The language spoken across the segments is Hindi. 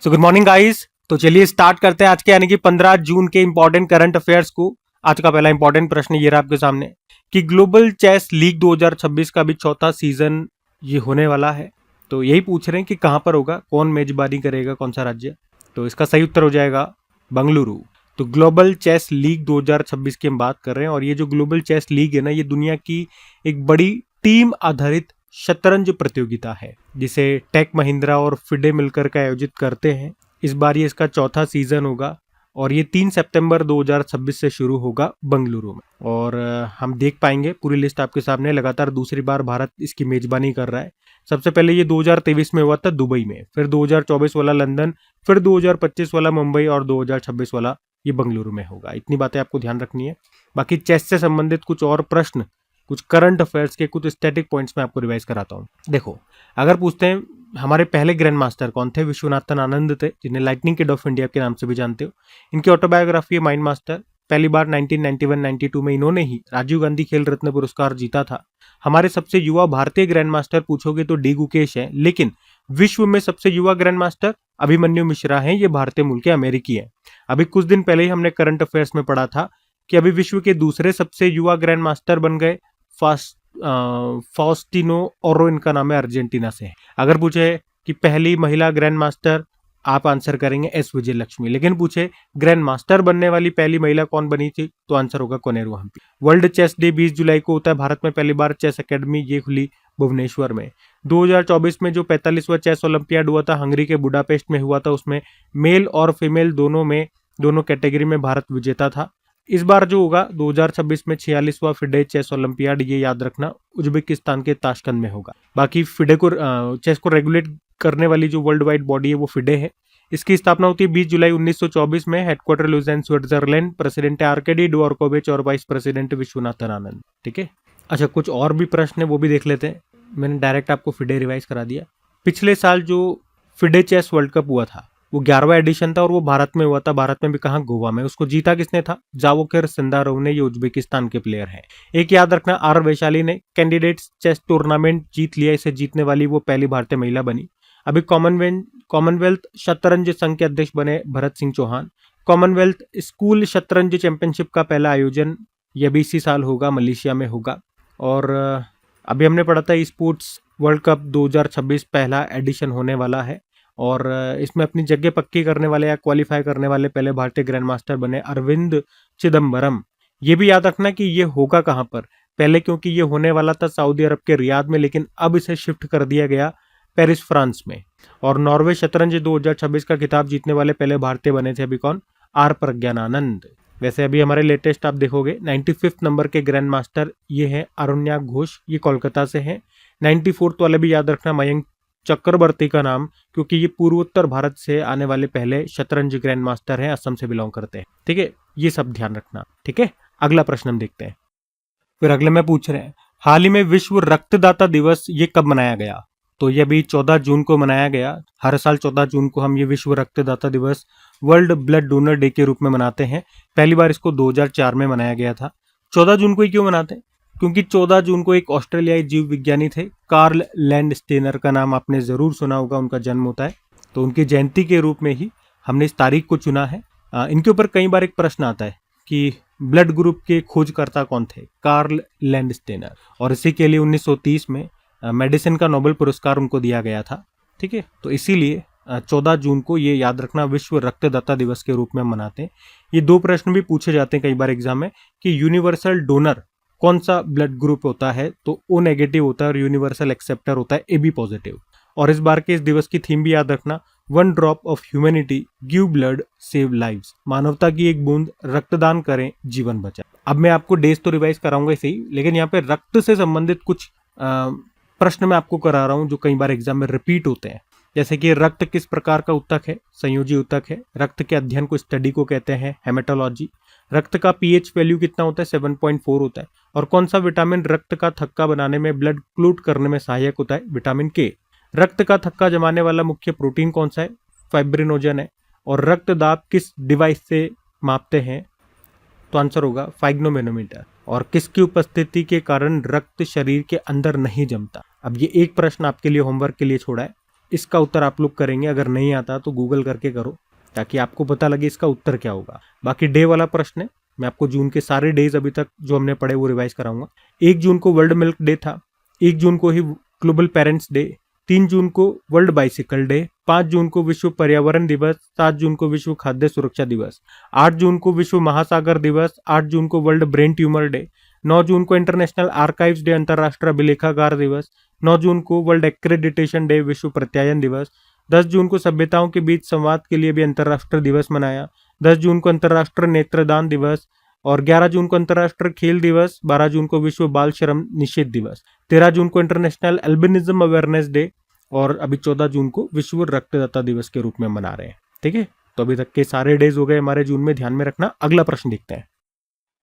So good morning guys. तो चलिए स्टार्ट करते हैं आज के यानी कि 15 जून के इंपॉर्टेंट करंट अफेयर्स को। आज का पहला इंपॉर्टेंट प्रश्न ये रहा आपके सामने कि ग्लोबल चेस लीग 2026 का भी चौथा सीजन ये होने वाला है। तो यही पूछ रहे हैं कि कहाँ पर होगा, कौन मेजबानी करेगा, कौन सा राज्य। तो इसका सही उत्तर हो जाएगा बंगलुरु। तो ग्लोबल चेस लीग 2026 की हम बात कर रहे हैं और ये जो ग्लोबल चेस लीग है ना, ये दुनिया की एक बड़ी टीम आधारित शतरंज प्रतियोगिता है जिसे टेक महिंद्रा और फिडे मिलकर के आयोजित करते हैं। इस बार ये इसका चौथा सीजन होगा और ये 3 सितंबर 2026 से शुरू होगा बंगलुरु में। और हम देख पाएंगे पूरी लिस्ट आपके सामने। लगातार दूसरी बार भारत इसकी मेजबानी कर रहा है। सबसे पहले ये 2023 में हुआ था दुबई में, फिर 2024 वाला लंदन, फिर 2025 वाला मुंबई और 2026 वाला ये बंगलुरु में होगा। इतनी बातें आपको ध्यान रखनी है। बाकी चेस से संबंधित कुछ और प्रश्न, कुछ करंट अफेयर्स के कुछ स्टैटिक पॉइंट्स में आपको रिवाइज कराता हूँ। देखो, अगर पूछते हैं हमारे पहले ग्रैंड मास्टर कौन थे, विश्वनाथन आनंद थे, जिन्हें लाइटनिंग किड ऑफ इंडिया के नाम से भी जानते हो। इनकी ऑटोबायोग्राफी है माइंड मास्टर। पहली बार 1991-92 में इन्होंने ही राजीव गांधी खेल रत्न पुरस्कार जीता था। हमारे सबसे युवा भारतीय ग्रैंड मास्टर पूछोगे तो डी गुकेश है, लेकिन विश्व में सबसे युवा ग्रैंड मास्टर अभिमन्यु मिश्रा हैं। ये भारतीय मूल के अमेरिकी है। अभी कुछ दिन पहले ही हमने करंट अफेयर्स में पढ़ा था कि अभी विश्व के दूसरे सबसे युवा ग्रैंड मास्टर बन गए फास्टिनो ओरो, इनका नाम है, अर्जेंटीना से है। अगर पूछे कि पहली महिला ग्रैंड मास्टर, आप आंसर करेंगे एस विजय लक्ष्मी। लेकिन पूछे ग्रैंड मास्टर बनने वाली पहली महिला कौन बनी थी, तो आंसर होगा Koneru Humpy. World chess day 20 जुलाई को होता है। भारत में पहली बार चेस एकेडमी ये खुली भुवनेश्वर में। 2024 में जो 45वां चेस ओलंपियाड हुआ था, हंगरी के बुडापेस्ट में हुआ था, उसमें मेल और फीमेल दोनों कैटेगरी में भारत विजेता था। इस बार जो होगा 2026 में 46वां फिडे चेस ओलंपियाड, ये याद रखना, उज्बेकिस्तान के ताशकंद में होगा। बाकी फिडे को चेस को रेगुलेट करने वाली जो वर्ल्ड वाइड बॉडी है वो फिडे है। इसकी स्थापना होती है 20 जुलाई 1924 में। Headquarter Lausanne, Switzerland. President Arkady Dvorkovich और वाइस प्रेसिडेंट विश्वनाथन आनंद। ठीक है। अच्छा, कुछ और भी प्रश्न है वो भी देख लेते हैं। मैंने डायरेक्ट आपको फिडे रिवाइज करा दिया। पिछले साल जो फिडे चेस वर्ल्ड कप हुआ था वो 11वां एडिशन था और वो भारत में हुआ था। भारत में भी कहाँ, गोवा में। उसको जीता किसने था, जावोखिर सिंदारोव ने। ये उज्बेकिस्तान के प्लेयर हैं। एक याद रखना, आर वैशाली ने कैंडिडेट्स चेस टूर्नामेंट जीत लिया। इसे जीतने वाली वो पहली भारतीय महिला बनी। अभी कॉमनवेल्थ शतरंज संघ के अध्यक्ष बने भरत सिंह चौहान। कॉमनवेल्थ स्कूल शतरंज चैंपियनशिप का पहला आयोजन यह भी इसी साल होगा, मलेशिया में होगा। और अभी हमने पढ़ा था स्पोर्ट्स वर्ल्ड कप 2026 पहला एडिशन होने वाला है और इसमें अपनी जगह पक्की करने वाले या क्वालिफाई करने वाले पहले भारतीय ग्रैंड मास्टर बने अरविंद चिदम्बरम। ये भी याद रखना कि ये होगा कहाँ पर पहले, क्योंकि ये होने वाला था सऊदी अरब के रियाद में, लेकिन अब इसे शिफ्ट कर दिया गया पेरिस, फ्रांस में। और नॉर्वे शतरंज 2026 का खिताब जीतने वाले पहले भारतीय बने थे अभी कौन, आर प्रज्ञानानंद। वैसे अभी हमारे लेटेस्ट आप देखोगे 95 नंबर के ग्रैंड मास्टर ये हैं अरुण्या घोष, ये कोलकाता से हैं। 94 वाले भी याद रखना, मयंक चक्रवर्ती का नाम, क्योंकि ये पूर्वोत्तर भारत से आने वाले पहले शतरंज ग्रैंड मास्टर हैं, असम से बिलोंग करते हैं। ठीक है, ये सब ध्यान रखना। ठीक है, अगला प्रश्न हम देखते हैं। फिर अगले में पूछ रहे हैं, हाल ही में विश्व रक्तदाता दिवस ये कब मनाया गया। तो ये भी 14 जून को मनाया गया। हर साल 14 जून को हम ये विश्व रक्तदाता दिवस, वर्ल्ड ब्लड डोनर डे के रूप में मनाते हैं। पहली बार इसको 2004 में मनाया गया था। 14 जून को ही क्यों मनाते हैं, क्योंकि 14 जून को एक ऑस्ट्रेलियाई जीव विज्ञानी थे, कार्ल लैंडस्टेनर, का नाम आपने जरूर सुना होगा, उनका जन्म होता है। तो उनकी जयंती के रूप में ही हमने इस तारीख को चुना है। इनके ऊपर कई बार एक प्रश्न आता है कि ब्लड ग्रुप के खोजकर्ता कौन थे, कार्ल लैंडस्टेनर, और इसी के लिए 1930 में मेडिसिन का नोबेल पुरस्कार उनको दिया गया था। ठीक है, तो इसीलिए 14 जून को ये याद रखना विश्व रक्तदाता दिवस के रूप में मनाते हैं। ये दो प्रश्न भी पूछे जाते हैं कई बार एग्जाम में कि यूनिवर्सल डोनर कौन सा ब्लड ग्रुप होता है, तो ओ नेगेटिव होता है और यूनिवर्सल एक्सेप्टर होता है ए बी पॉजिटिव। और इस बार के इस दिवस की थीम भी याद रखना, 1 drop of humanity give blood save lives, मानवता की एक बूंद रक्तदान करें जीवन बचाएं। अब मैं आपको डेज तो रिवाइज कराऊंगा इसे ही, लेकिन यहाँ पे रक्त से संबंधित कुछ प्रश्न मैं आपको करा रहा हूँ जो कई बार एग्जाम में रिपीट होते हैं। जैसे कि रक्त किस प्रकार का ऊतक है, संयोजी ऊतक है। रक्त के अध्ययन को स्टडी को कहते हैं हेमेटोलॉजी। रक्त का पीएच वैल्यू कितना होता है, 7.4 होता है। और कौन सा विटामिन रक्त का थक्का बनाने में, ब्लड क्लूट करने में सहायक होता है, विटामिन के। रक्त का थक्का जमाने वाला मुख्य प्रोटीन कौन सा है, फाइब्रिनोजन है। और रक्त दाब किस डिवाइस से मापते हैं, तो आंसर होगा फाइग्नोमेनोमीटर। और किसकी उपस्थिति के कारण रक्त शरीर के अंदर नहीं जमता। अब ये एक प्रश्न आपके लिए होमवर्क के लिए छोड़ा है इसका उत्तर आप लोग करेंगे। अगर नहीं आता तो गूगल करके करो ताकि आपको पता लगे इसका उत्तर क्या होगा। बाकी डे वाला प्रश्न है, मैं आपको जून के सारे डेज अभी तक जो हमने पढ़े वो रिवाइज कराऊंगा। 1 जून को वर्ल्ड मिल्क डे था, 1 जून को ही ग्लोबल पेरेंट्स डे, 3 जून को वर्ल्ड बाइसिकल डे, 5 जून को विश्व पर्यावरण दिवस, 7 जून को विश्व खाद्य सुरक्षा दिवस, 8 जून को विश्व महासागर दिवस, 8 जून को वर्ल्ड ब्रेन ट्यूमर डे, 9 जून को इंटरनेशनल आर्काइव्स डे अंतर्राष्ट्रीय अभिलेखागार दिवस, 9 जून को वर्ल्ड एक्रेडिटेशन डे विश्व प्रत्यायन दिवस, 10 जून को सभ्यताओं के बीच संवाद के लिए भी अंतर्राष्ट्रीय दिवस मनाया, 10 जून को अंतर्राष्ट्रीय नेत्रदान दिवस, और 11 जून को अंतर्राष्ट्रीय खेल दिवस, 12 जून को विश्व बाल श्रम निषेध दिवस, 13 जून को इंटरनेशनल एल्बिनिज्म अवेयरनेस डे, और अभी 14 जून को विश्व रक्तदाता दिवस के रूप में मना रहे हैं। ठीक है, तो अभी तक के सारे डेज हो गए हमारे जून में, ध्यान में रखना। अगला प्रश्न देखते हैं।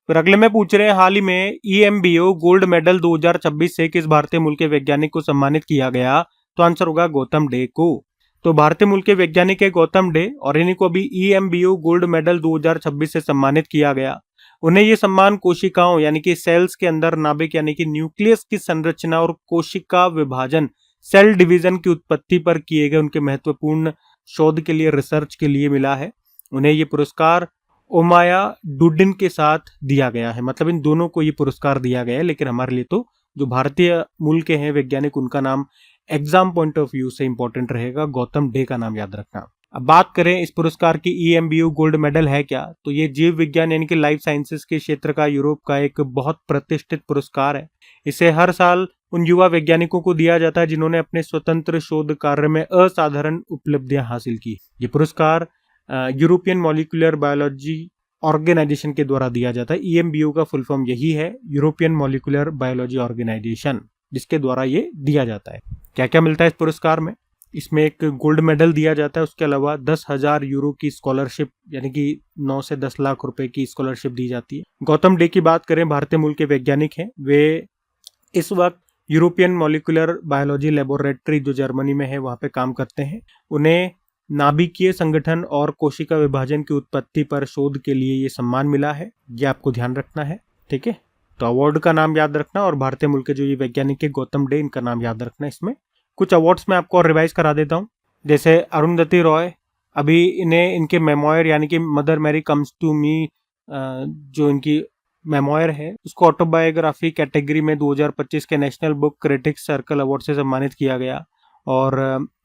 फिर अगले में पूछ रहे हैं, हाल ही में EMBO गोल्ड मेडल 2026 से किस भारतीय मूल के वैज्ञानिक को सम्मानित किया गया? तो आंसर होगा गौतम डे को। तो भारतीय मूल के वैज्ञानिक है गौतम डे, और इन्हीं को अभी EMBO गोल्ड मेडल 2026 से सम्मानित किया गया। उन्हें ये सम्मान कोशिकाओं यानी कि सेल्स के अंदर नाभिक यानी कि न्यूक्लियस की संरचना और कोशिका विभाजन सेल डिवीजन की उत्पत्ति पर किए गए उनके महत्वपूर्ण शोध के लिए, रिसर्च के लिए मिला है। उन्हें ये पुरस्कार ओमाया डुडिन के साथ दिया गया है, मतलब इन दोनों को ये पुरस्कार दिया गया है। लेकिन हमारे लिए तो जो भारतीय मूल के हैं वैज्ञानिक, उनका नाम एग्जाम पॉइंट ऑफ व्यू से इंपॉर्टेंट रहेगा, गौतम डे का नाम याद रखना। अब बात करें इस पुरस्कार की, EMBO गोल्ड मेडल है क्या? तो ये जीव विज्ञान यानी कि लाइफ साइंसेस के क्षेत्र का यूरोप का एक बहुत प्रतिष्ठित पुरस्कार है। इसे हर साल उन युवा वैज्ञानिकों को दिया जाता है जिन्होंने अपने स्वतंत्र शोध कार्य में असाधारण उपलब्धियां हासिल की। ये पुरस्कार यूरोपियन मॉलिक्यूलर बायोलॉजी ऑर्गेनाइजेशन के द्वारा दिया जाता है। EMBO का फुल फॉर्म यही है, यूरोपियन मॉलिक्यूलर बायोलॉजी ऑर्गेनाइजेशन, जिसके द्वारा ये दिया जाता है। क्या क्या मिलता है इस पुरस्कार में? इसमें एक गोल्ड मेडल दिया जाता है, उसके अलावा 10,000 यूरो की स्कॉलरशिप यानी कि 9 से 10 लाख रुपए की स्कॉलरशिप दी जाती है। गौतम डे की बात करें, भारतीय मूल के वैज्ञानिक हैं, वे इस वक्त यूरोपियन मॉलिक्यूलर बायोलॉजी लेबोरेटरी जो जर्मनी में है वहाँ पे काम करते हैं। उन्हें नाभिकीय संगठन और कोशिका विभाजन की उत्पत्ति पर शोध के लिए ये सम्मान मिला है, ये आपको ध्यान रखना है। ठीक है, तो अवार्ड का नाम याद रखना, और भारतीय मूल के जो ये वैज्ञानिक है गौतम डे, इनका नाम याद रखना। इसमें कुछ अवार्ड्स में आपको और रिवाइज करा देता हूँ, जैसे अरुंधति रॉय, अभी इन्हें इनके मेमोयर यानी कि Mother Mary comes to me, जो इनकी मेमोयर है, उसको ऑटोबायोग्राफी कैटेगरी में 2025 के national book critics circle award से सम्मानित किया गया। और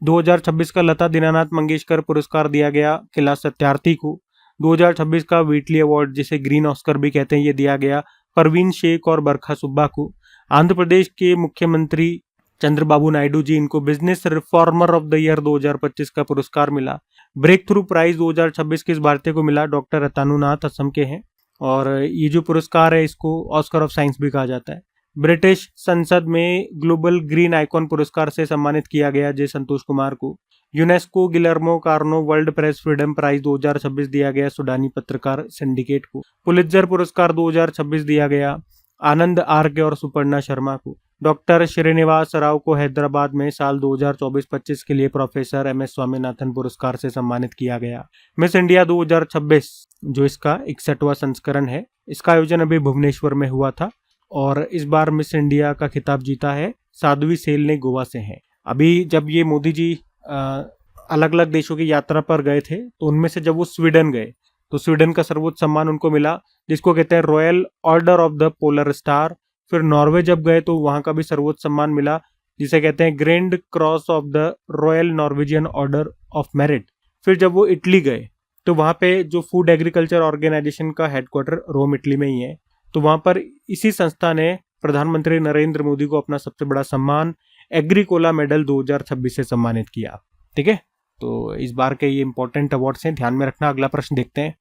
2026 का लता दीनानाथ मंगेशकर पुरस्कार दिया गया किला सत्यार्थी को। 2026 का व्हीटली अवार्ड, जिसे ग्रीन ऑस्कर भी कहते हैं, ये दिया गया परवीन शेख और बरखा सुब्बा को। आंध्र प्रदेश के मुख्यमंत्री चंद्रबाबू नायडू जी, इनको business reformer of the year 2025 का पुरस्कार मिला। ब्रेक थ्रू प्राइज 2026 किस भारतीय को मिला? डॉक्टर रतानुनाथ, असम के हैं, और ये जो पुरस्कार है इसको ऑस्कर ऑफ साइंस भी कहा जाता है। ब्रिटिश संसद में ग्लोबल ग्रीन आइकॉन पुरस्कार से सम्मानित किया गया जे संतोष कुमार को। UNESCO Guillermo Cano World Press Freedom Prize 2026 दिया गया सुडानी पत्रकार सिंडिकेट को। पुलित्जर पुरस्कार 2026 दिया गया आनंद आर्के और सुपर्णा शर्मा को। डॉक्टर श्रीनिवास राव को हैदराबाद में साल 2024-25 के लिए प्रोफेसर MS स्वामीनाथन पुरस्कार से सम्मानित किया गया। मिस इंडिया 2026 जो इसका 61वां संस्करण है, इसका आयोजन अभी भुवनेश्वर में हुआ था, और इस बार मिस इंडिया का खिताब जीता है साध्वी सेल ने, गोवा से है। अभी जब ये मोदी जी अलग अलग देशों की यात्रा पर गए थे, तो उनमें से जब वो स्वीडन गए तो स्वीडन का सर्वोच्च सम्मान उनको मिला, जिसको कहते हैं royal order of the polar star. फिर नॉर्वे जब गए तो वहां का भी सर्वोच्च सम्मान मिला, जिसे कहते हैं grand cross of the royal Norwegian order of merit. फिर जब वो इटली गए तो वहां पे जो फूड एग्रीकल्चर ऑर्गेनाइजेशन का हेडक्वार्टर रोम इटली में ही है, तो वहां पर इसी संस्था ने प्रधानमंत्री नरेंद्र मोदी को अपना सबसे बड़ा सम्मान एग्रीकोला मेडल 2026 से सम्मानित किया। ठीक है, तो इस बार के ये इंपॉर्टेंट अवार्ड्स हैं, ध्यान में रखना। अगला प्रश्न देखते हैं।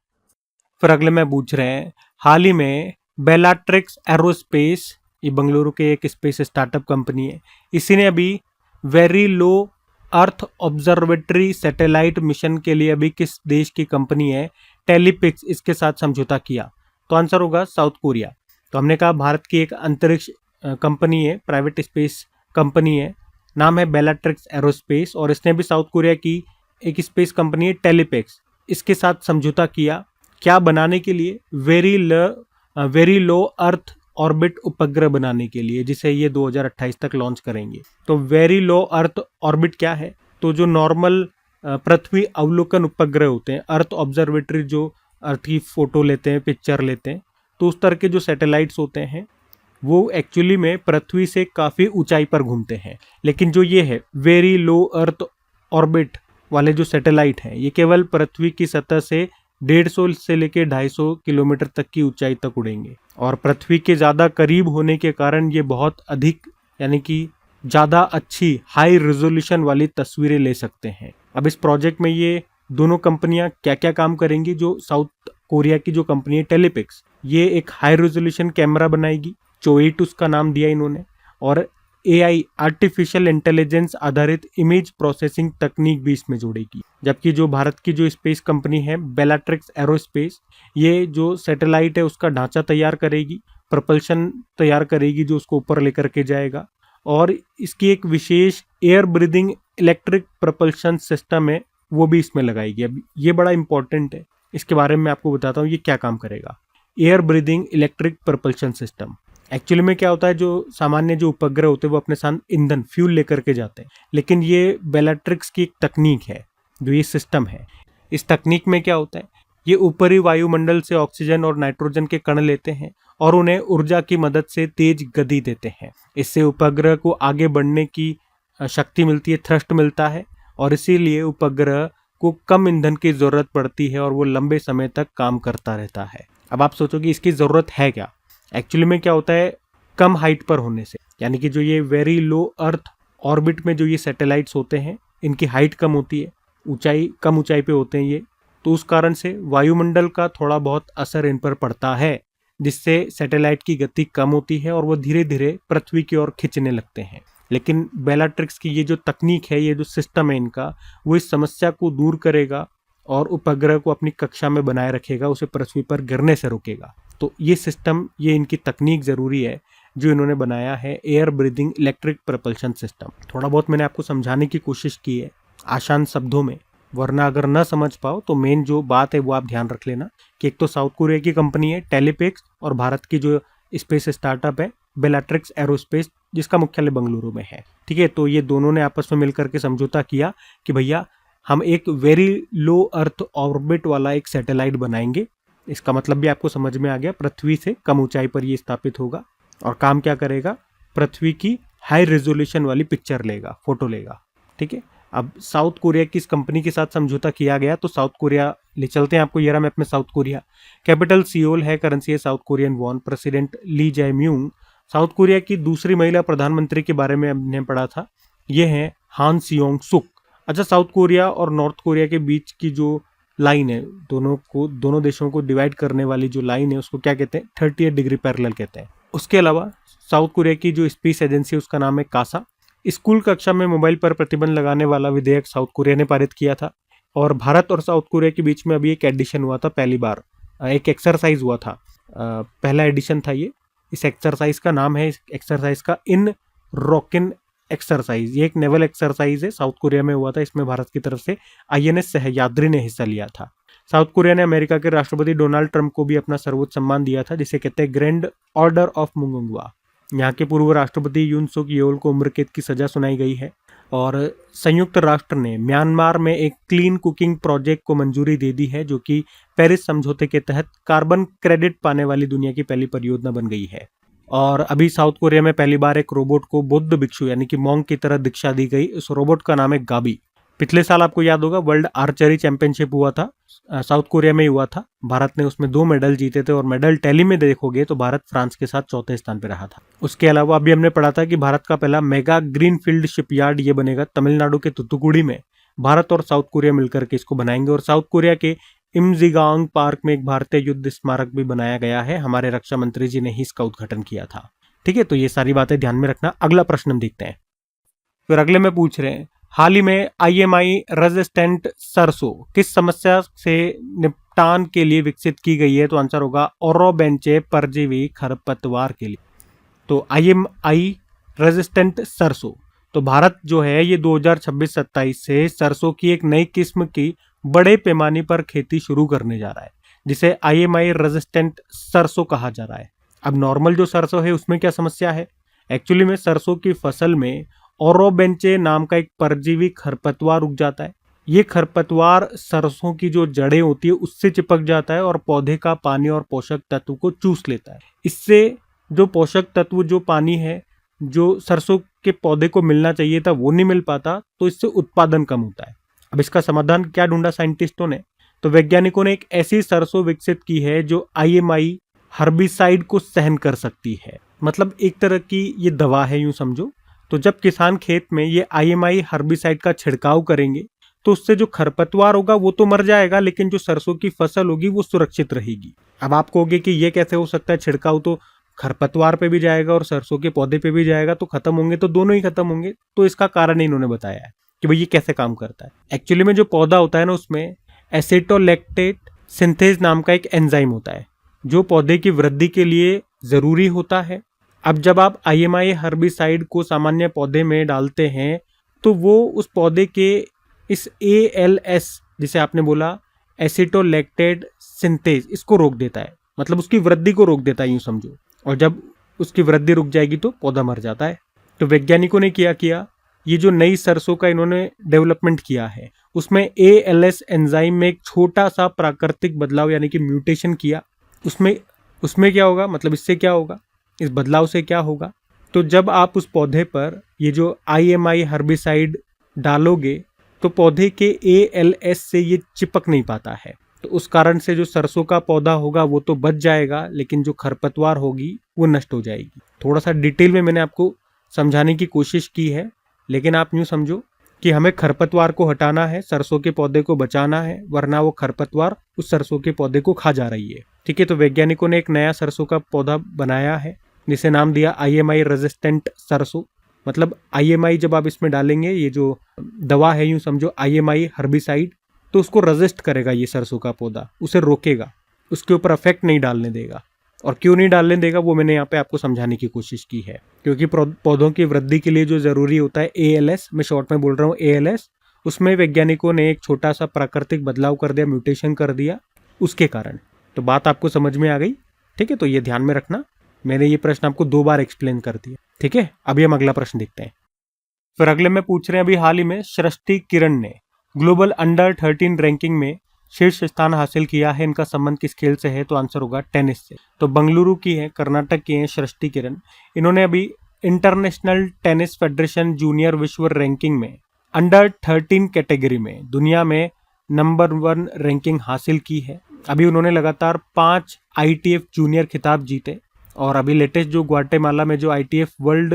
फिर अगले में पूछ रहे हैं, हाल ही में बेलाट्रिक्स एरोस्पेस, ये बंगलुरु के एक स्पेस स्टार्टअप कंपनी है, इसी ने अभी वेरी लो अर्थ ऑब्जर्वेटरी सैटेलाइट मिशन के लिए अभी किस देश की कंपनी है टेलीपिक्स, इसके साथ समझौता किया? तो आंसर होगा साउथ कोरिया। तो हमने कहा भारत की एक अंतरिक्ष कंपनी है, प्राइवेट स्पेस कंपनी है, नाम है बेलाट्रिक्स एरोस्पेस, और इसने भी साउथ कोरिया की एक स्पेस कंपनी है टेलीपिक्स, इसके साथ समझौता किया। क्या बनाने के लिए? वेरी लो अर्थ ऑर्बिट उपग्रह बनाने के लिए, जिसे ये 2028 तक लॉन्च करेंगे। तो वेरी लो अर्थ ऑर्बिट क्या है? तो जो नॉर्मल पृथ्वी अवलोकन उपग्रह होते हैं, अर्थ ऑब्जर्वेटरी, जो अर्थ की फोटो लेते हैं, पिक्चर लेते हैं, तो उस तरह के जो सैटेलाइट्स होते हैं वो एक्चुअली में पृथ्वी से काफ़ी ऊंचाई पर घूमते हैं। लेकिन जो ये है वेरी लो अर्थ ऑर्बिट वाले जो सैटेलाइट हैं, ये केवल पृथ्वी की सतह से 150 से लेकर 250 किलोमीटर तक की ऊंचाई तक उड़ेंगे, और पृथ्वी के ज़्यादा करीब होने के कारण ये बहुत अधिक यानी कि ज़्यादा अच्छी हाई रेजोल्यूशन वाली तस्वीरें ले सकते हैं। अब इस प्रोजेक्ट में ये दोनों कंपनियां क्या क्या काम करेंगी, जो साउथ कोरिया की जो कंपनी है टेलीपिक्स, ये एक हाई रेजोल्यूशन कैमरा बनाएगी, चोइट उसका नाम दिया इन्होंने, और एआई आर्टिफिशियल इंटेलिजेंस आधारित इमेज प्रोसेसिंग तकनीक भी इसमें जोड़ेगी। जबकि जो भारत की जो स्पेस कंपनी है बेलाट्रिक्स एरोस्पेस, ये जो सैटेलाइट है उसका ढांचा तैयार करेगी, प्रपल्शन तैयार करेगी जो उसको ऊपर लेकर के जाएगा, और इसकी एक विशेष air breathing electric propulsion system है वो भी इसमें लगाएगी। अब ये बड़ा इंपॉर्टेंट है, इसके बारे में मैं आपको बताता हूँ ये क्या काम करेगा। Air breathing electric propulsion system actually में क्या होता है, जो सामान्य जो उपग्रह होते हैं वो अपने साथ ईंधन फ्यूल लेकर के जाते हैं, लेकिन ये बेलाट्रिक्स की एक तकनीक है, जो ये सिस्टम है, इस तकनीक में क्या होता है, ये ऊपरी वायुमंडल से ऑक्सीजन और नाइट्रोजन के कण लेते हैं और उन्हें ऊर्जा की मदद से तेज गति देते हैं। इससे उपग्रह को आगे बढ़ने की शक्ति मिलती है, थ्रस्ट मिलता है, और इसीलिए उपग्रह को कम ईंधन की जरूरत पड़ती है और वो लंबे समय तक काम करता रहता है। अब आप सोचोगे इसकी जरूरत है क्या। एक्चुअली में क्या होता है, कम हाइट पर होने से, यानी कि जो ये वेरी लो अर्थ ऑर्बिट में जो ये सैटेलाइट्स होते हैं इनकी हाइट कम होती है, ऊंचाई कम ऊंचाई पे होते हैं ये, तो उस कारण से वायुमंडल का थोड़ा बहुत असर इन पर पड़ता है, जिससे सैटेलाइट की गति कम होती है और वो धीरे धीरे पृथ्वी की ओर खिंचने लगते हैं। लेकिन बेलाट्रिक्स की ये जो तकनीक है, ये जो सिस्टम है इनका, वो इस समस्या को दूर करेगा और उपग्रह को अपनी कक्षा में बनाए रखेगा, उसे पृथ्वी पर गिरने से रोकेगा। तो ये सिस्टम, ये इनकी तकनीक ज़रूरी है जो इन्होंने बनाया है, air breathing electric propulsion system. थोड़ा बहुत मैंने आपको समझाने की कोशिश की है आसान शब्दों में, वरना अगर न समझ पाओ तो मेन जो बात है वो आप ध्यान रख लेना कि एक तो साउथ कोरिया की कंपनी है टेलीपिक्स, और भारत की जो स्पेस स्टार्टअप है बेलाट्रिक्स एरोस्पेस, जिसका मुख्यालय बंगलुरु में है। ठीक है, तो ये दोनों ने आपस में मिलकर के समझौता किया कि भैया हम एक वेरी लो अर्थ ऑर्बिट वाला एक सैटेलाइट बनाएंगे। इसका मतलब भी आपको समझ में आ गया, पृथ्वी से कम ऊंचाई पर ये स्थापित होगा और काम क्या करेगा, पृथ्वी की हाई रेजोल्यूशन वाली पिक्चर लेगा, फोटो लेगा। ठीक है, अब साउथ कोरिया की इस कंपनी के साथ समझौता किया गया, तो साउथ कोरिया ले चलते हैं आपको ये रहा मैप में साउथ कोरिया। कैपिटल सियोल है, करेंसी है साउथ कोरियन वॉन, प्रेसिडेंट ली जाए म्यूंग। साउथ कोरिया की दूसरी महिला प्रधानमंत्री के बारे में हमने पढ़ा था, ये है हान सियोंग सुक। अच्छा, साउथ कोरिया और नॉर्थ कोरिया के बीच की जो लाइन है, दोनों देशों को डिवाइड करने वाली जो लाइन है उसको क्या कहते हैं, 38 डिग्री पैरेलल कहते हैं। उसके अलावा साउथ कोरिया की जो स्पेस एजेंसी है उसका नाम है कासा। स्कूल कक्षा में मोबाइल पर प्रतिबंध लगाने वाला विधेयक साउथ कोरिया ने पारित किया था, और भारत और साउथ कोरिया के बीच में अभी एक एडिशन हुआ था, पहली बार एक एक्सरसाइज हुआ था, पहला एडिशन था ये। इस एक्सरसाइज का नाम है, इस एक्सरसाइज का इन रॉकिन एक्सरसाइज। ये एक नेवल एक्सरसाइज है, साउथ कोरिया में हुआ था, इसमें भारत की तरफ से INS सह्याद्री ने हिस्सा लिया था। साउथ कोरिया ने अमेरिका के राष्ट्रपति डोनाल्ड ट्रंप को भी अपना सर्वोच्च सम्मान दिया था, जिसे कहते हैं ग्रैंड ऑर्डर ऑफ मुंगुंगवा। यहाँ के पूर्व राष्ट्रपति यून सुक येओल को उम्र कैद की सजा सुनाई गई है। और संयुक्त राष्ट्र ने म्यांमार में एक क्लीन कुकिंग प्रोजेक्ट को मंजूरी दे दी है, जो कि पेरिस समझौते के तहत कार्बन क्रेडिट पाने वाली दुनिया की पहली परियोजना बन गई है। और अभी साउथ कोरिया में पहली बार एक रोबोट को बौद्ध भिक्षु यानी कि मॉन्क की तरह दीक्षा दी गई। उस रोबोट का नाम है गाबी। पिछले साल आपको याद होगा वर्ल्ड आर्चरी चैंपियनशिप हुआ था, साउथ कोरिया में ही हुआ था। भारत ने उसमें 2 मेडल जीते थे, और मेडल टैली में देखोगे तो भारत फ्रांस के साथ चौथे स्थान पर रहा था। उसके अलावा अभी हमने पढ़ा था कि भारत का पहला मेगा ग्रीनफील्ड शिपयार्ड ये बनेगा तमिलनाडु के तुतुकुड़ी में। भारत और साउथ कोरिया मिलकर के इसको बनाएंगे, और साउथ कोरिया के इमजिगांग पार्क में एक भारतीय युद्ध स्मारक भी बनाया गया है। हमारे रक्षा मंत्री जी ने ही इसका उद्घाटन किया था। ठीक है, तो ये सारी बातें ध्यान में रखना। अगला प्रश्न हम देखते हैं। फिर अगले में पूछ रहे हैं, हाल ही में IMI रेजिस्टेंट सरसों किस समस्या से निपटान के लिए विकसित की गई है? तो आंसर होगा ओरोबेंचे परजीवी खरपतवार के लिए। तो IMI रेजिस्टेंट सरसों, तो भारत जो है ये 2026-27 से सरसों की एक नई किस्म की बड़े पैमाने पर खेती शुरू करने जा रहा है, जिसे IMI रेजिस्टेंट सरसों कहा जा रहा है। अब नॉर्मल जो सरसों है उसमें क्या समस्या है? एक्चुअली में सरसों की फसल में ओरोबेंचे नाम का एक परजीवी खरपतवार उग जाता है। ये खरपतवार सरसों की जो जड़ें होती है उससे चिपक जाता है और पौधे का पानी और पोषक तत्व को चूस लेता है। इससे जो पोषक तत्व, जो पानी है, जो सरसों के पौधे को मिलना चाहिए था वो नहीं मिल पाता, तो इससे उत्पादन कम होता है। अब इसका समाधान क्या ढूंढा साइंटिस्टों ने? तो वैज्ञानिकों ने एक ऐसी सरसों विकसित की है जो IMI हर्बिसाइड को सहन कर सकती है। मतलब एक तरह की ये दवा है, यूं समझो। तो जब किसान खेत में ये IMI हर्बिसाइड का छिड़काव करेंगे तो उससे जो खरपतवार होगा वो तो मर जाएगा, लेकिन जो सरसों की फसल होगी वो सुरक्षित रहेगी। अब आप कहोगे कि ये कैसे हो सकता है, छिड़काव तो खरपतवार पे भी जाएगा और सरसों के पौधे पे भी जाएगा, तो खत्म होंगे तो दोनों ही खत्म होंगे। तो इसका कारण इन्होंने बताया है कि भाई ये कैसे काम करता है। एक्चुअली में जो पौधा होता है ना, उसमें एसिटोलैक्टेट सिंथेज नाम का एक एंजाइम होता है जो पौधे की वृद्धि के लिए जरूरी होता है। अब जब आप IMI हर्बिसाइड को सामान्य पौधे में डालते हैं तो वो उस पौधे के इस ALS, जिसे आपने बोला एसिटोलैक्टेट सिंथेज, इसको रोक देता है। मतलब उसकी वृद्धि को रोक देता है, यूं समझो। और जब उसकी वृद्धि रुक जाएगी तो पौधा मर जाता है। तो वैज्ञानिकों ने क्या किया, ये जो नई सरसों का इन्होंने डेवलपमेंट किया है उसमें ALS एंजाइम में एक छोटा सा प्राकृतिक बदलाव यानी कि म्यूटेशन किया। उसमें क्या होगा, मतलब इससे क्या होगा, इस बदलाव से क्या होगा, तो जब आप उस पौधे पर ये जो IMI हर्बिसाइड डालोगे तो पौधे के ALS से ये चिपक नहीं पाता है। तो उस कारण से जो सरसों का पौधा होगा वो तो बच जाएगा, लेकिन जो खरपतवार होगी वो नष्ट हो जाएगी। थोड़ा सा डिटेल में मैंने आपको समझाने की कोशिश की है, लेकिन आप यूं समझो कि हमें खरपतवार को हटाना है, सरसों के पौधे को बचाना है, वरना वो खरपतवार उस सरसों के पौधे को खा जा रही है। ठीक है, तो वैज्ञानिकों ने एक नया सरसों का पौधा बनाया है जिसे नाम दिया IMI रेजिस्टेंट सरसों। मतलब IMI जब आप इसमें डालेंगे, ये जो दवा है यूं समझो IMI हर्बिसाइड, तो उसको रेजिस्ट करेगा ये सरसों का पौधा, उसे रोकेगा, उसके ऊपर इफेक्ट नहीं डालने देगा। और क्यों नहीं डालने देगा वो मैंने यहाँ पे आपको समझाने की कोशिश की है। क्योंकि पौधों की वृद्धि के लिए जो जरूरी होता है ALS, मैं शॉर्ट में बोल रहा हूँ ALS, उसमें वैज्ञानिकों ने एक छोटा सा प्राकृतिक बदलाव कर दिया, म्यूटेशन कर दिया उसके कारण। तो बात आपको समझ में आ गई? ठीक है, तो ये ध्यान में रखना, मैंने ये प्रश्न आपको 2 बार एक्सप्लेन कर दिया। ठीक है, अभी हम अगला प्रश्न देखते हैं। फिर अगले में पूछ रहे हैं, अभी हाल ही में सृष्टि किरण ने ग्लोबल अंडर 13 रैंकिंग में शीर्ष स्थान हासिल किया है। इनका संबंध किस खेल से है? तो आंसर होगा टेनिस से। तो बंगलुरु की है, कर्नाटक की है सृष्टि किरण। इन्होंने अभी इंटरनेशनल टेनिस फेडरेशन जूनियर विश्व रैंकिंग में अंडर 13 कैटेगरी में दुनिया में नंबर 1 रैंकिंग हासिल की है। अभी उन्होंने लगातार 5 ITF जूनियर खिताब जीते और अभी लेटेस्ट जो ग्वाटेमाला में जो ITF world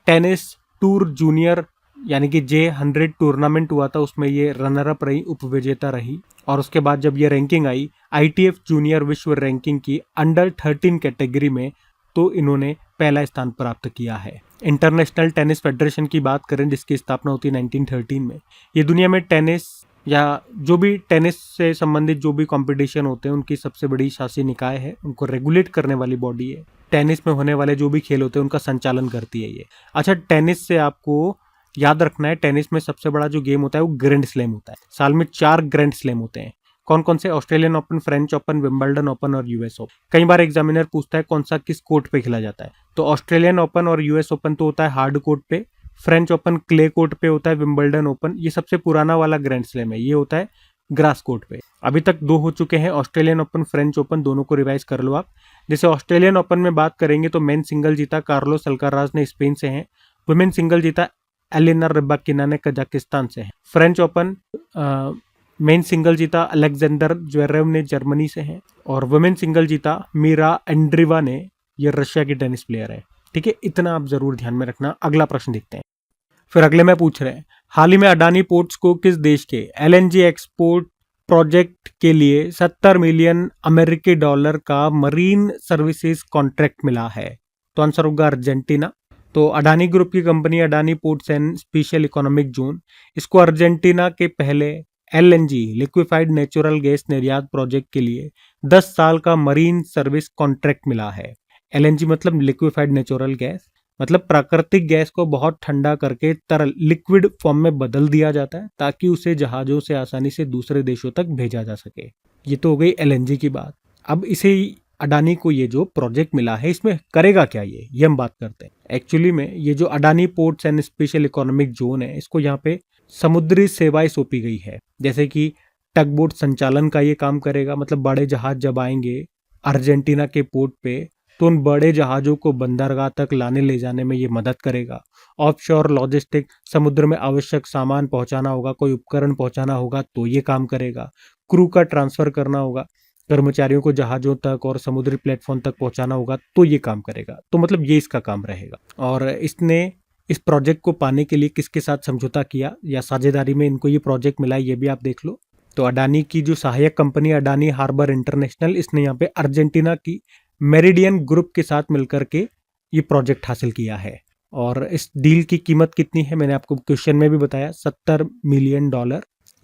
tennis tour junior यानी कि J100 टूर्नामेंट हुआ था उसमें ये रनर अप रही, उपविजेता रही। और उसके बाद जब ये रैंकिंग आई ITF जूनियर विश्व रैंकिंग की अंडर 13 कैटेगरी में, तो इन्होंने पहला स्थान प्राप्त किया है। इंटरनेशनल टेनिस फेडरेशन की बात करें जिसकी स्थापना होती है 1913 में, ये दुनिया में टेनिस या जो भी टेनिस से संबंधित जो भी कंपटीशन होते हैं उनकी सबसे बड़ी शासी निकाय है, उनको रेगुलेट करने वाली बॉडी है। टेनिस में होने वाले जो भी खेल होते हैं उनका संचालन करती है ये। अच्छा, टेनिस से आपको याद रखना है, टेनिस में सबसे बड़ा जो गेम होता है वो ग्रैंड स्लैम होता है। साल में 4 ग्रैंड स्लैम होते हैं। कौन कौन से? Australian open, French open, Wimbledon open और US ओपन। कई बार एग्जामिनर पूछता है कौन सा किस कोर्ट पे खेला जाता है, तो ऑस्ट्रेलियन ओपन और US ओपन तो होता है हार्ड कोर्ट पे, फ्रेंच ओपन क्ले कोर्ट पे होता है, विंबलडन ओपन ये सबसे पुराना वाला ग्रैंड स्लैम है, ये होता है ग्रास कोर्ट पे। अभी तक 2 हो चुके हैं, ऑस्ट्रेलियन ओपन, फ्रेंच ओपन, दोनों को रिवाइज कर लो आप। जैसे ऑस्ट्रेलियन ओपन में बात करेंगे तो मेन सिंगल जीता कार्लोस अल्काराज ने, स्पेन से हैं। वुमेन सिंगल जीता एलिना रबाकिना ने, कजाकिस्तान से हैं। फ्रेंच ओपन मेन सिंगल जीता अलेक्जेंडर ज्वेरेव ने, जर्मनी से हैं। और वुमेन सिंगल जीता मीरा एंड्रीवा ने, ये रशिया की टेनिस प्लेयर है। ठीक है, इतना आप जरूर ध्यान में रखना। अगला प्रश्न देखते हैं। फिर अगले में पूछ रहे हैं, हाल ही में अडानी पोर्ट्स को किस देश के LNG एक्सपोर्ट प्रोजेक्ट के लिए 70 मिलियन अमेरिकी डॉलर का मरीन सर्विसेज कॉन्ट्रैक्ट मिला है? तो आंसर होगा अर्जेंटीना। तो अडानी ग्रुप की company Adani ports and special economic zone, इसको अर्जेंटीना के पहले LNG लिक्विफाइड नेचुरल गैस निर्यात प्रोजेक्ट के लिए 10 साल का मरीन सर्विस कॉन्ट्रैक्ट मिला है। LNG मतलब लिक्विफाइड नेचुरल गैस, मतलब प्राकृतिक गैस को बहुत ठंडा करके तरल लिक्विड फॉर्म में बदल दिया जाता है ताकि उसे जहाजों से आसानी से दूसरे देशों तक भेजा जा सके। ये तो हो गई LNG की बात। अब इसे अडानी को ये जो प्रोजेक्ट मिला है इसमें करेगा क्या ये हम बात करते हैं। एक्चुअली में ये जो Adani ports and special economic zone है, इसको यहाँ पे समुद्री सेवाएं सौंपी गई है, जैसे कि टग बोट संचालन का ये काम करेगा। मतलब बड़े जहाज जब आएंगे अर्जेंटीना के पोर्ट पे तो उन बड़े जहाजों को बंदरगाह तक लाने ले जाने में ये मदद करेगा। ऑफशोर लॉजिस्टिक, समुद्र में आवश्यक सामान पहुंचाना होगा, कोई उपकरण पहुंचाना होगा तो ये काम करेगा। क्रू का ट्रांसफर करना होगा, कर्मचारियों को जहाजों तक और समुद्री प्लेटफॉर्म तक पहुंचाना होगा तो ये काम करेगा। तो मतलब ये इसका काम रहेगा। और इसने इस प्रोजेक्ट को पाने के लिए किसके साथ समझौता किया या साझेदारी में इनको ये प्रोजेक्ट मिला है, ये भी आप देख लो। तो अडानी की जो सहायक कंपनी अडानी हार्बर इंटरनेशनल, इसने यहाँ पे अर्जेंटीना की मेरिडियन ग्रुप के साथ मिलकर के ये प्रोजेक्ट हासिल किया है। और इस डील की कीमत कितनी है, मैंने आपको क्वेश्चन में भी बताया, $70 मिलियन।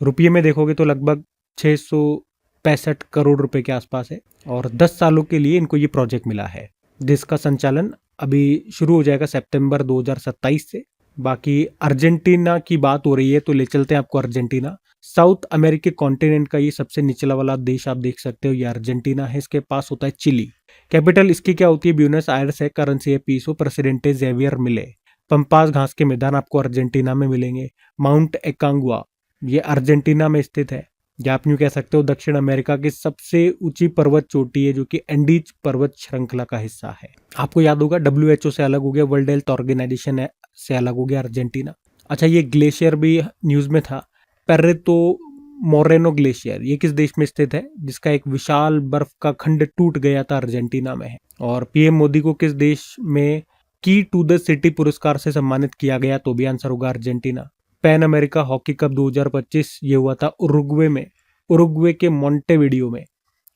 रुपये में देखोगे तो लगभग 665 करोड़ रुपए के आसपास है। और 10 सालों के लिए इनको ये प्रोजेक्ट मिला है, जिसका संचालन अभी शुरू हो जाएगा सितंबर 2027 से। बाकी अर्जेंटीना की बात हो रही है तो ले चलते हैं आपको अर्जेंटीना। साउथ अमेरिकी कॉन्टिनेंट का ये सबसे निचला वाला देश आप देख सकते हो, ये अर्जेंटीना है। इसके पास होता है चिली। कैपिटल इसकी क्या होती है, ब्यूनस आयर्स है। करेंसी है पीसो। प्रेसिडेंट जेवियर मिले। पंपास घास के मैदान आपको अर्जेंटीना में मिलेंगे। माउंट एकांगुआ ये अर्जेंटीना में स्थित है, या आप यूं कह सकते हो दक्षिण अमेरिका की सबसे ऊंची पर्वत चोटी है, जो कि एंडीज पर्वत श्रृंखला का हिस्सा है। आपको याद होगा WHO से अलग हो गया, वर्ल्ड हेल्थ ऑर्गेनाइजेशन से अलग हो गया अर्जेंटीना। अच्छा, ये ग्लेशियर भी न्यूज में था, पेरेतो मोरेनो ग्लेशियर। ये किस देश में स्थित है, जिसका एक विशाल बर्फ का खंड टूट गया था, अर्जेंटीना में है। और पीएम मोदी को किस देश में की टू द सिटी पुरस्कार से सम्मानित किया गया, तो भी आंसर होगा Argentina. Pan America hockey cup 2025 ये हुआ था उरुग्वे में, उरुग्वे के मोंटेविडियो में।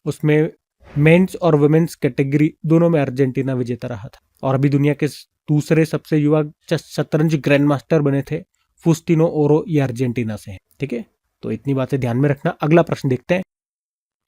उसमें मेंस और वुमेन्स कैटेगरी दोनों में अर्जेंटीना विजेता रहा था। और अभी दुनिया के दूसरे सबसे युवा शतरंज ग्रैंड मास्टर बने थे फुस्टिनो ओरो, ये अर्जेंटीना से है। ठीक है, तो इतनी बातें ध्यान में रखना। अगला प्रश्न देखते हैं।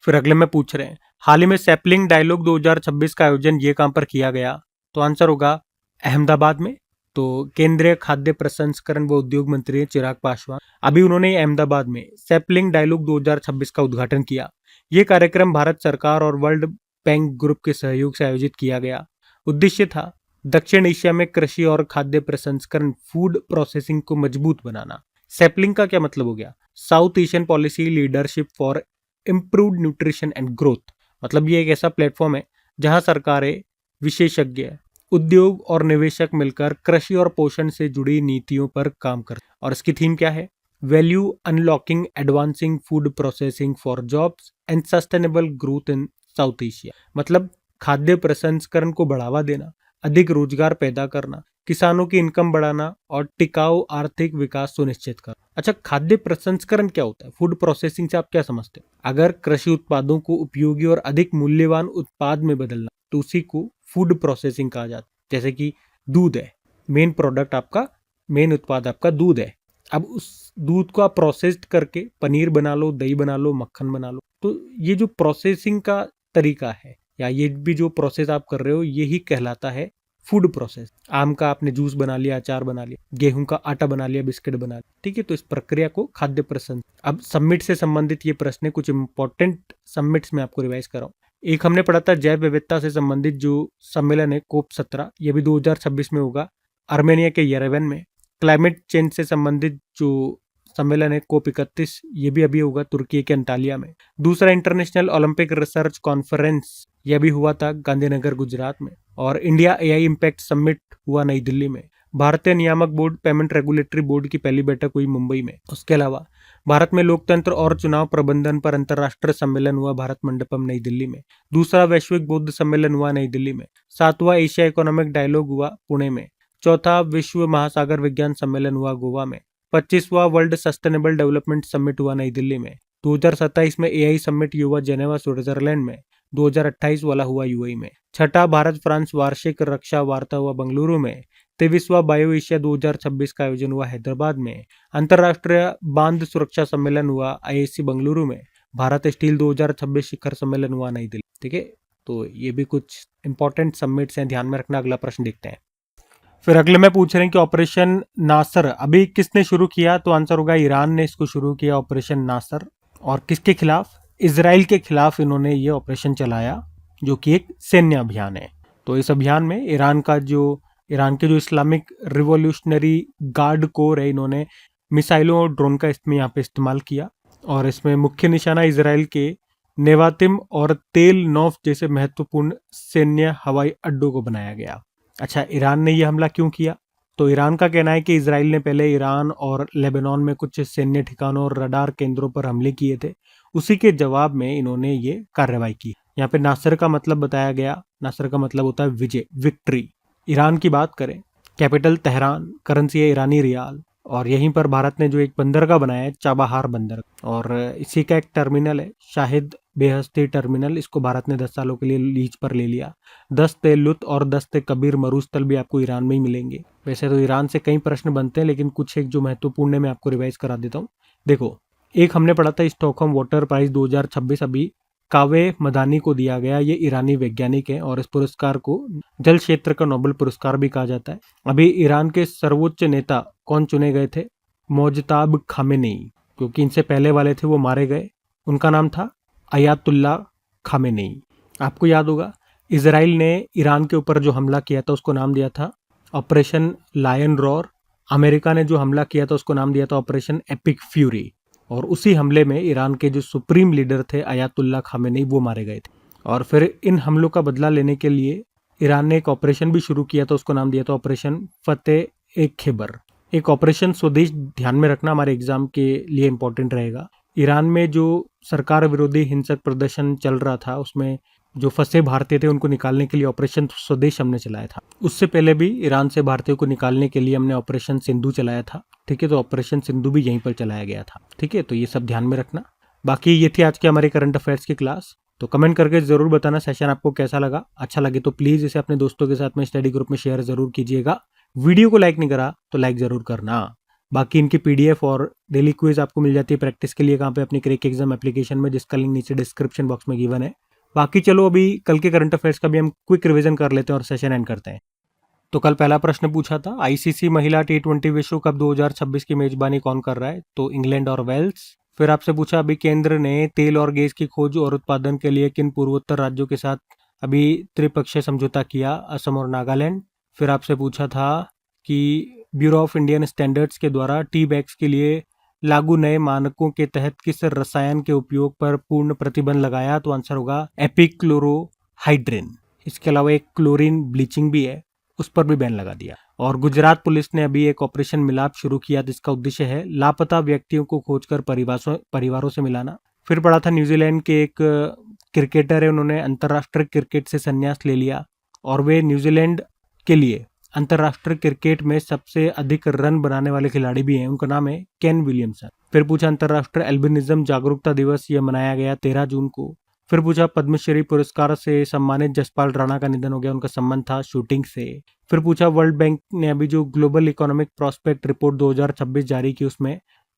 फिर अगले में पूछ रहे हैं, हाल ही में सैपलिंग डायलॉग 2026 का आयोजन ये कहां पर किया गया, तो आंसर होगा अहमदाबाद में। तो केंद्रीय खाद्य प्रसंस्करण व उद्योग मंत्री चिराग पासवान, अभी उन्होंने अहमदाबाद में सैपलिंग डायलॉग 2026 का उद्घाटन किया। ये कार्यक्रम भारत सरकार और वर्ल्ड बैंक ग्रुप के सहयोग से आयोजित किया गया। उद्देश्य था दक्षिण एशिया में कृषि और खाद्य प्रसंस्करण फूड प्रोसेसिंग को मजबूत बनाना। सैपलिंग का क्या मतलब हो गया, south Asian policy leadership for improved nutrition and growth. मतलब ये एक ऐसा प्लेटफॉर्म है जहां सरकारें, विशेषज्ञ, उद्योग और निवेशक मिलकर कृषि और पोषण से जुड़ी नीतियों पर काम करते हैं। और इसकी थीम क्या है, value unlocking advancing food processing for jobs and sustainable growth in south Asia. मतलब खाद्य प्रसंस्करण को बढ़ावा देना, अधिक रोजगार पैदा करना, किसानों की इनकम बढ़ाना और टिकाऊ आर्थिक विकास सुनिश्चित करना। अच्छा, खाद्य प्रसंस्करण क्या होता है, फूड प्रोसेसिंग से आप क्या समझते हैं? अगर कृषि उत्पादों को उपयोगी और अधिक मूल्यवान उत्पाद में बदलना, तो उसी को फूड प्रोसेसिंग कहा जाता है। जैसे कि दूध है, मेन प्रोडक्ट आपका, मेन उत्पाद आपका दूध है। अब उस दूध को आप प्रोसेस्ड करके पनीर बना लो, दही बना लो, मक्खन बना लो। तो ये जो प्रोसेसिंग का तरीका है, या ये भी जो प्रोसेस आप कर रहे हो, यही कहलाता है फूड प्रोसेस। आम का आपने जूस बना लिया, अचार बना लिया, गेहूं का आटा बना लिया, बिस्किट बना लिया। ठीक है, तो इस प्रक्रिया को खाद्य प्रसंस्करण। अब समिट से संबंधित ये प्रश्न है, कुछ इंपॉर्टेंट समिट्स में आपको रिवाइज कर रहा हूँ। एक हमने पढ़ा था जैव विविधता से संबंधित जो सम्मेलन है COP 17, ये भी 2026 में होगा आर्मेनिया के येरेवन में। क्लाइमेट चेंज से संबंधित जो सम्मेलन है COP 31, ये भी अभी होगा तुर्की के अंटालिया में। दूसरा इंटरनेशनल ओलंपिक रिसर्च कॉन्फ्रेंस, यह भी हुआ था गांधीनगर गुजरात में। और इंडिया AI इम्पैक्ट समिट हुआ नई दिल्ली में। भारतीय नियामक बोर्ड पेमेंट रेगुलेटरी बोर्ड की पहली बैठक हुई मुंबई में। उसके अलावा भारत में लोकतंत्र और चुनाव प्रबंधन पर अंतर्राष्ट्रीय सम्मेलन हुआ भारत मंडपम नई दिल्ली में। दूसरा वैश्विक बौद्ध सम्मेलन हुआ नई दिल्ली में। 7वां एशिया इकोनॉमिक डायलॉग हुआ पुणे में। चौथा विश्व महासागर विज्ञान सम्मेलन हुआ गोवा में। 25वां वर्ल्ड सस्टेनेबल डेवलपमेंट समिट हुआ नई दिल्ली में। 2027 में AI समिट हुआ जेनेवा स्विट्जरलैंड में। 2028 वाला हुआ UAE में। छठा भारत फ्रांस वार्षिक रक्षा वार्ता हुआ बेंगलुरु में। 23वां बायो एशिया 2026 का आयोजन हुआ हैदराबाद में। अंतर्राष्ट्रीय बांध सुरक्षा सम्मेलन हुआ IISc बेंगलुरु में। भारत स्टील 2026 शिखर सम्मेलन हुआ नई दिल्ली। ठीक है, तो ये भी कुछ इंपॉर्टेंट समिट्स हैं, ध्यान में रखना। अगला प्रश्न देखते हैं। फिर अगले में पूछ रहे हैं कि ऑपरेशन नासर अभी किसने शुरू किया, तो आंसर होगा ईरान ने इसको शुरू किया, ऑपरेशन नासर। और किसके खिलाफ, इजराइल के खिलाफ इन्होंने ये ऑपरेशन चलाया। जो कि एक सैन्य अभियान है। तो इस अभियान में ईरान के जो इस्लामिक रिवॉल्यूशनरी गार्ड कोर है, इन्होंने मिसाइलों और ड्रोन का इसमें यहाँ पे इस्तेमाल किया और इसमें मुख्य निशाना इजराइल के नेवातिम और तेल नौफ जैसे महत्वपूर्ण सैन्य हवाई अड्डों को बनाया गया। अच्छा, ईरान ने यह हमला क्यों किया? तो ईरान का कहना है कि इजराइल ने पहले ईरान और लेबनान में कुछ सैन्य ठिकानों और रडार केंद्रों पर हमले किए थे, उसी के जवाब में इन्होंने ये कार्रवाई की। यहाँ पे नासर का मतलब बताया गया, नासर का मतलब होता है विजय, विक्ट्री। ईरान की बात करें, कैपिटल तेहरान, करेंसी है ईरानी रियाल, और यहीं पर भारत ने जो एक बंदरगाह बनाया है चाबाहार बंदर, और इसी का एक टर्मिनल है शाहिद बेहस्ती टर्मिनल, इसको भारत ने 10 सालों के लिए लीज पर ले लिया। दस्ते लुत और दस्ते कबीर मरुस्थल भी आपको ईरान में ही मिलेंगे। वैसे तो ईरान से कई प्रश्न बनते हैं, लेकिन कुछ एक जो महत्वपूर्ण है मैं आपको रिवाइज करा देता हूँ। देखो, एक हमने पढ़ा था स्टॉकहोम वाटर प्राइज 2026 अभी कावे मदानी को दिया गया। ये ईरानी वैज्ञानिक है और इस पुरस्कार को जल क्षेत्र का नोबेल पुरस्कार भी कहा जाता है। अभी ईरान के सर्वोच्च नेता कौन चुने गए थे? मोजताब खामेनेई, क्योंकि इनसे पहले वाले थे वो मारे गए। उनका नाम था अयातुल्ला खामेनेई। आपको याद होगा, इजराइल ने ईरान के ऊपर जो हमला किया था उसको नाम दिया था ऑपरेशन लायन रॉर। अमेरिका ने जो हमला किया था उसको नाम दिया था ऑपरेशन एपिक फ्यूरी। और उसी हमले में ईरान के जो सुप्रीम लीडर थे अयातुल्ला खामेनेई, वो मारे गए थे। और फिर इन हमलों का बदला लेने के लिए ईरान ने एक ऑपरेशन भी शुरू किया था, उसको नाम दिया था ऑपरेशन फतेह ए खैबर। एक ऑपरेशन स्वदेश ध्यान में रखना, हमारे एग्जाम के लिए इंपॉर्टेंट रहेगा। ईरान में जो सरकार विरोधी हिंसक प्रदर्शन चल रहा था, उसमें जो फंसे भारतीय थे उनको निकालने के लिए ऑपरेशन स्वदेश हमने चलाया था। उससे पहले भी ईरान से भारतीयों को निकालने के लिए हमने ऑपरेशन सिंधु चलाया था। ठीक है, तो ऑपरेशन सिंधु भी यहीं पर चलाया गया था। ठीक है, तो ये सब ध्यान में रखना। बाकी ये थी आज के हमारे करंट अफेयर्स की क्लास। तो कमेंट करके जरूर बताना सेशन आपको कैसा लगा। अच्छा लगे तो प्लीज इसे अपने दोस्तों के साथ में स्टडी ग्रुप में शेयर जरूर कीजिएगा। वीडियो को लाइक नहीं करा तो लाइक जरूर करना। बाकी इनकी पीडीएफ और डेली क्विज आपको मिल जाती है प्रैक्टिस के लिए कहाँ पे? अपनी क्रैक एग्जाम एप्लीकेशन में, जिसका लिंक नीचे डिस्क्रिप्शन बॉक्स में गिवन है। बाकी चलो अभी कल के करंट अफेयर्स का भी हम क्विक रिवीजन कर लेते हैं और सेशन एंड करते हैं। तो कल पहला प्रश्न पूछा था, आईसीसी महिला T20 विश्व कप 2026 की मेजबानी कौन कर रहा है? तो इंग्लैंड और वेल्स। फिर आपसे पूछा अभी केंद्र ने तेल और गैस की खोज और उत्पादन के लिए किन पूर्वोत्तर राज्यों के साथ अभी त्रिपक्षीय समझौता किया? असम और नागालैंड। फिर आपसे पूछा था कि ब्यूरो ऑफ इंडियन स्टैंडर्ड्स के द्वारा टी बैग्स के लिए लागू नए मानकों के तहत किस रसायन के उपयोग पर पूर्ण प्रतिबंध लगाया? तो आंसर होगा एपिक्लोरोहाइड्रिन। इसके अलावा एक क्लोरीन ब्लीचिंग भी है, उस पर भी बैन लगा दिया। और गुजरात पुलिस ने अभी एक ऑपरेशन मिलाप शुरू किया जिसका उद्देश्य है लापता व्यक्तियों को खोजकर परिवारों से मिलाना। फिर पढ़ा था न्यूजीलैंड के एक क्रिकेटर है, उन्होंने अंतर्राष्ट्रीय क्रिकेट से संन्यास ले लिया और वे न्यूजीलैंड के लिए अंतर्राष्ट्रीय क्रिकेट में सबसे अधिक रन बनाने वाले खिलाड़ी भी हैं। उनका नाम है केन विलियमसन। फिर पूछा अंतर्राष्ट्रीय एल्बिनिज्म जागरूकता दिवस यह मनाया गया 13 जून को। फिर पूछा पद्मश्री पुरस्कार से सम्मानित जसपाल राणा का निधन हो गया, उनका संबंध था शूटिंग से। फिर पूछा वर्ल्ड बैंक ने अभी जो ग्लोबल इकोनॉमिक प्रोस्पेक्ट रिपोर्ट 2026 जारी की,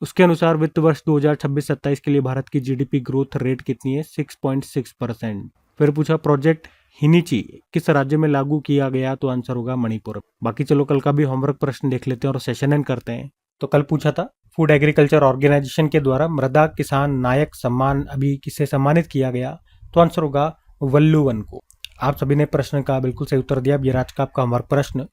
उसके अनुसार वित्त वर्ष 2026-27 के लिए भारत की जीडीपी ग्रोथ रेट कितनी है? 6.6%। फिर पूछा प्रोजेक्ट हिनीची किस राज्य में लागू किया गया? तो आंसर होगा मणिपुर। बाकी चलो कल का भी होमवर्क प्रश्न देख लेते हैं और सेशन एंड करते हैं। तो कल पूछा था फूड एग्रीकल्चर ऑर्गेनाइजेशन के द्वारा मृदा किसान नायक सम्मान अभी किसे सम्मानित किया गया? तो आंसर होगा वल्लुवन को। आप सभी ने प्रश्न का बिल्कुल सही उत्तर दिया। अब ये आज का आपका होमवर्क प्रश्न,